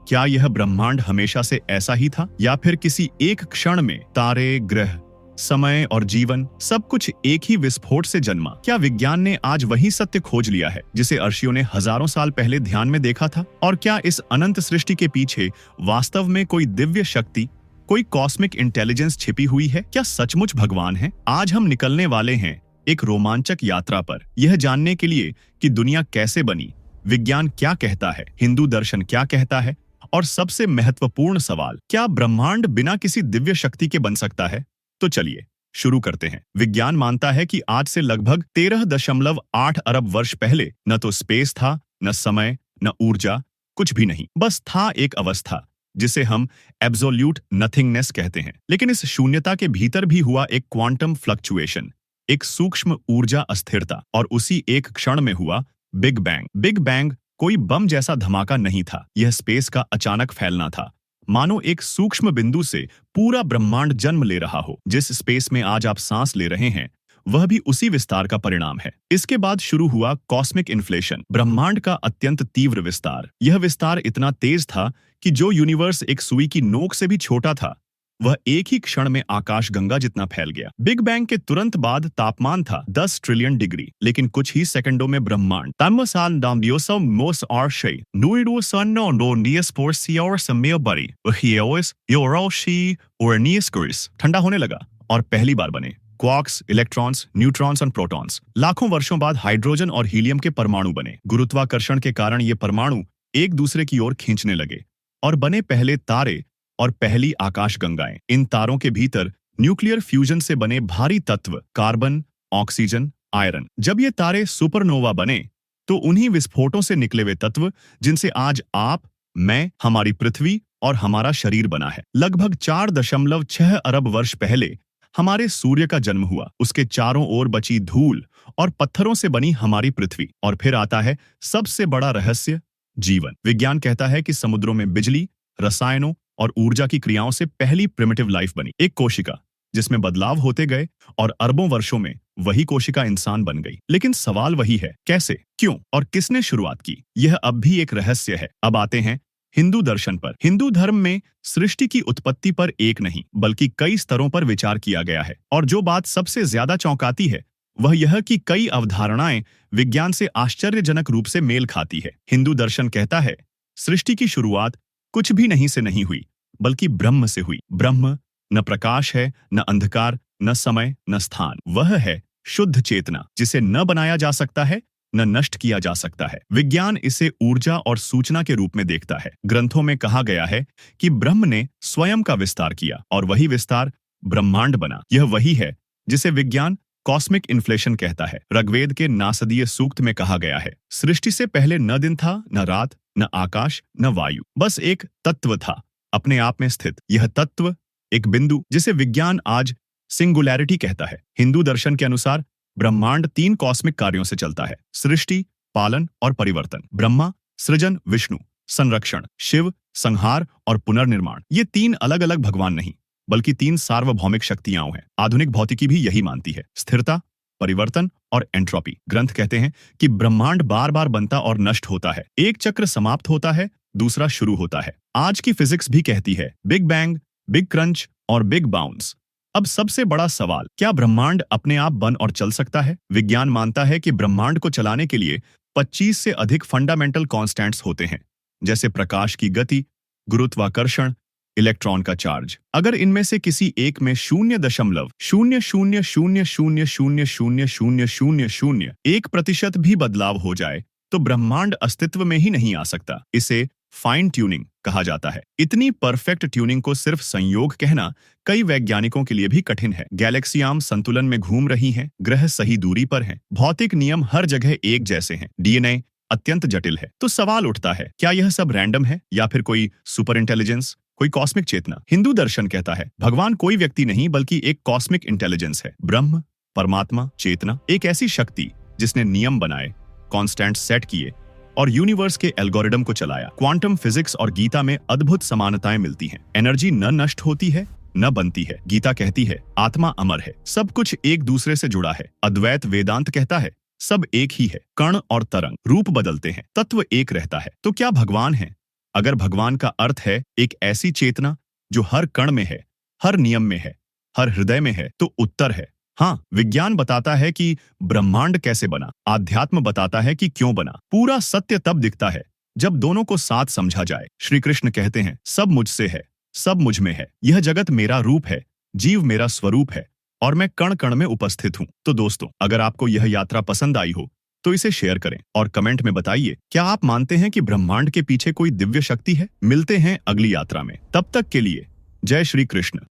क्या यह ब्रह्मांड हमेशा से ऐसा ही था, या फिर किसी एक क्षण में तारे, ग्रह, समय और जीवन सब कुछ एक ही विस्फोट से जन्मा? क्या विज्ञान ने आज वही सत्य खोज लिया है जिसे ऋषियों ने हजारों साल पहले ध्यान में देखा था? और क्या इस अनंत सृष्टि के पीछे वास्तव में कोई दिव्य शक्ति, कोई कॉस्मिक इंटेलिजेंस छिपी हुई है? क्या सचमुच भगवान है? आज हम निकलने वाले हैं एक रोमांचक यात्रा पर, यह जानने के लिए कि दुनिया कैसे बनी, विज्ञान क्या कहता है, हिंदू दर्शन क्या कहता है, और सबसे महत्वपूर्ण सवाल, क्या ब्रह्मांड बिना किसी दिव्य शक्ति के बन सकता है? तो चलिए शुरू करते हैं। विज्ञान मानता है कि आज से लगभग 13.8 अरब वर्ष पहले न तो स्पेस था, न समय, न ऊर्जा, कुछ भी नहीं। बस था एक अवस्था जिसे हम एब्सोल्यूट नथिंगनेस कहते हैं। लेकिन इस शून्यता के भीतर भी हुआ एक क्वांटम फ्लक्चुएशन, एक सूक्ष्म ऊर्जा अस्थिरता, और उसी एक क्षण में हुआ बिग बैंग। बिग बैंग कोई बम जैसा धमाका नहीं था, यह स्पेस का अचानक फैलना था। मानो एक सूक्ष्म बिंदु से पूरा ब्रह्मांड जन्म ले रहा हो। जिस स्पेस में आज आप सांस ले रहे हैं, वह भी उसी विस्तार का परिणाम है। इसके बाद शुरू हुआ कॉस्मिक इन्फ्लेशन, ब्रह्मांड का अत्यंत तीव्र विस्तार। यह विस्तार इतना तेज था कि जो यूनिवर्स एक सुई की नोक से भी छोटा था, वह एक ही क्षण में आकाशगंगा जितना फैल गया। बिग बैंग के तुरंत बाद तापमान था 10 ट्रिलियन डिग्री, लेकिन कुछ ही सेकंडों में ब्रह्मांड ठंडा होने लगा और पहली बार बने क्वार्क्स, इलेक्ट्रॉन्स, न्यूट्रॉन्स और प्रोटॉन्स। लाखों वर्षों बाद हाइड्रोजन और हीलियम के परमाणु बने। गुरुत्वाकर्षण के कारण ये परमाणु एक दूसरे की ओर खींचने लगे और बने पहले तारे और पहली आकाशगंगाएं। इन तारों के भीतर न्यूक्लियर फ्यूजन से बने भारी तत्व कार्बन, ऑक्सीजन, आयरन। जब ये तारे सुपरनोवा बने तो उन्हीं विस्फोटों से निकले हुए तत्व जिनसे आज आप, मैं, हमारी पृथ्वी और हमारा शरीर बना है। लगभग 4.6 अरब वर्ष पहले हमारे सूर्य का जन्म हुआ। उसके चारों ओर बची धूल और पत्थरों से बनी हमारी पृथ्वी। और फिर आता है सबसे बड़ा रहस्य, जीवन। विज्ञान कहता है कि समुद्रों में बिजली, रसायनों और ऊर्जा की क्रियाओं से पहली प्रिमिटिव लाइफ बनी। एक कोशिका जिसमें बदलाव होते गए और अरबों वर्षों में वही कोशिका इंसान बन गई। लेकिन सवाल वही है, कैसे, क्यों और किसने शुरुआत की? यह अब भी एक रहस्य है। अब आते हैं हिंदू दर्शन पर। हिंदू धर्म में सृष्टि की उत्पत्ति पर एक नहीं बल्कि कई स्तरों पर विचार किया गया है। और जो बात सबसे ज्यादा चौंकाती है वह यह कि कई अवधारणाएं विज्ञान से आश्चर्यजनक रूप से मेल खाती है। हिंदू दर्शन कहता है सृष्टि की शुरुआत कुछ भी नहीं से नहीं हुई, बल्कि ब्रह्म से हुई। ब्रह्म न प्रकाश है, न अंधकार, न समय, न स्थान। वह है शुद्ध चेतना जिसे न बनाया जा सकता है, न नष्ट किया जा सकता है। विज्ञान इसे ऊर्जा और सूचना के रूप में देखता है। ग्रंथों में कहा गया है कि ब्रह्म ने स्वयं का विस्तार किया और वही विस्तार ब्रह्मांड बना। यह वही है जिसे विज्ञान कॉस्मिक इन्फ्लेशन कहता है। ऋग्वेद के नासदीय सूक्त में कहा गया है, सृष्टि से पहले न दिन था, न रात, न आकाश, न वायु, बस एक तत्व था अपने आप में स्थित। यह तत्व एक बिंदु जिसे विज्ञान आज सिंगुलैरिटी कहता है। हिंदू दर्शन के अनुसार ब्रह्मांड 3 कॉस्मिक कार्यों से चलता है, सृष्टि, पालन और परिवर्तन। ब्रह्मा सृजन, विष्णु संरक्षण, शिव संहार और पुनर्निर्माण। ये 3 अलग अलग भगवान नहीं बल्कि 3 सार्वभौमिक शक्तियां हैं। आधुनिक भौतिकी भी यही मानती है, स्थिरता, परिवर्तन और एंट्रोपी। ग्रंथ कहते हैं कि ब्रह्मांड बार बार बनता और नष्ट होता है। एक चक्र समाप्त होता है, दूसरा शुरू होता है। आज की फिजिक्स भी कहती है बिग बैंग, बिग क्रंच और बिग बाउंस। अब सबसे बड़ा सवाल, क्या ब्रह्मांड अपने आप बन और चल सकता है? विज्ञान मानता है कि ब्रह्मांड को चलाने के लिए 25 से अधिक फंडामेंटल कॉन्स्टेंट्स होते हैं, जैसे प्रकाश की गति, गुरुत्वाकर्षण, इलेक्ट्रॉन का चार्ज। अगर इनमें से किसी एक में 0.0000000001% भी बदलाव हो जाए तो ब्रह्मांड अस्तित्व में ही नहीं आ सकता। इसे फाइन ट्यूनिंग कहा जाता है। इतनी परफेक्ट ट्यूनिंग को सिर्फ संयोग कहना कई वैज्ञानिकों के लिए भी कठिन है। गैलेक्सियां संतुलन में घूम रही हैं, ग्रह सही दूरी पर हैं, भौतिक नियम हर जगह एक जैसे हैं, डीएनए अत्यंत जटिल है। तो सवाल उठता है, क्या यह सब रैंडम है या फिर कोई सुपर इंटेलिजेंस, कोई कॉस्मिक चेतना? हिंदू दर्शन कहता है भगवान कोई व्यक्ति नहीं बल्कि एक कॉस्मिक इंटेलिजेंस है। ब्रह्म, परमात्मा, चेतना, एक ऐसी शक्ति जिसने नियम बनाए, कॉन्स्टेंट सेट किए और यूनिवर्स के एल्गोरिदम को चलाया। क्वांटम फिजिक्स और गीता में अद्भुत समानताएं मिलती हैं। एनर्जी न नष्ट होती है न बनती है। गीता कहती है आत्मा अमर है, सब कुछ एक दूसरे से जुड़ा है। अद्वैत वेदांत कहता है सब एक ही है, कण और तरंग रूप बदलते हैं, तत्व एक रहता है। तो क्या भगवान है? अगर भगवान का अर्थ है एक ऐसी चेतना जो हर कण में है, हर नियम में है, हर हृदय में है, तो उत्तर है हाँ। विज्ञान बताता है कि ब्रह्मांड कैसे बना, आध्यात्म बताता है कि क्यों बना। पूरा सत्य तब दिखता है जब दोनों को साथ समझा जाए। श्री कृष्ण कहते हैं, सब मुझसे है, सब मुझ में है, यह जगत मेरा रूप है, जीव मेरा स्वरूप है और मैं कण कण में उपस्थित हूँ। तो दोस्तों, अगर आपको यह यात्रा पसंद आई हो तो इसे शेयर करें और कमेंट में बताइए, क्या आप मानते हैं कि ब्रह्मांड के पीछे कोई दिव्य शक्ति है? मिलते हैं अगली यात्रा में, तब तक के लिए जय श्री कृष्ण।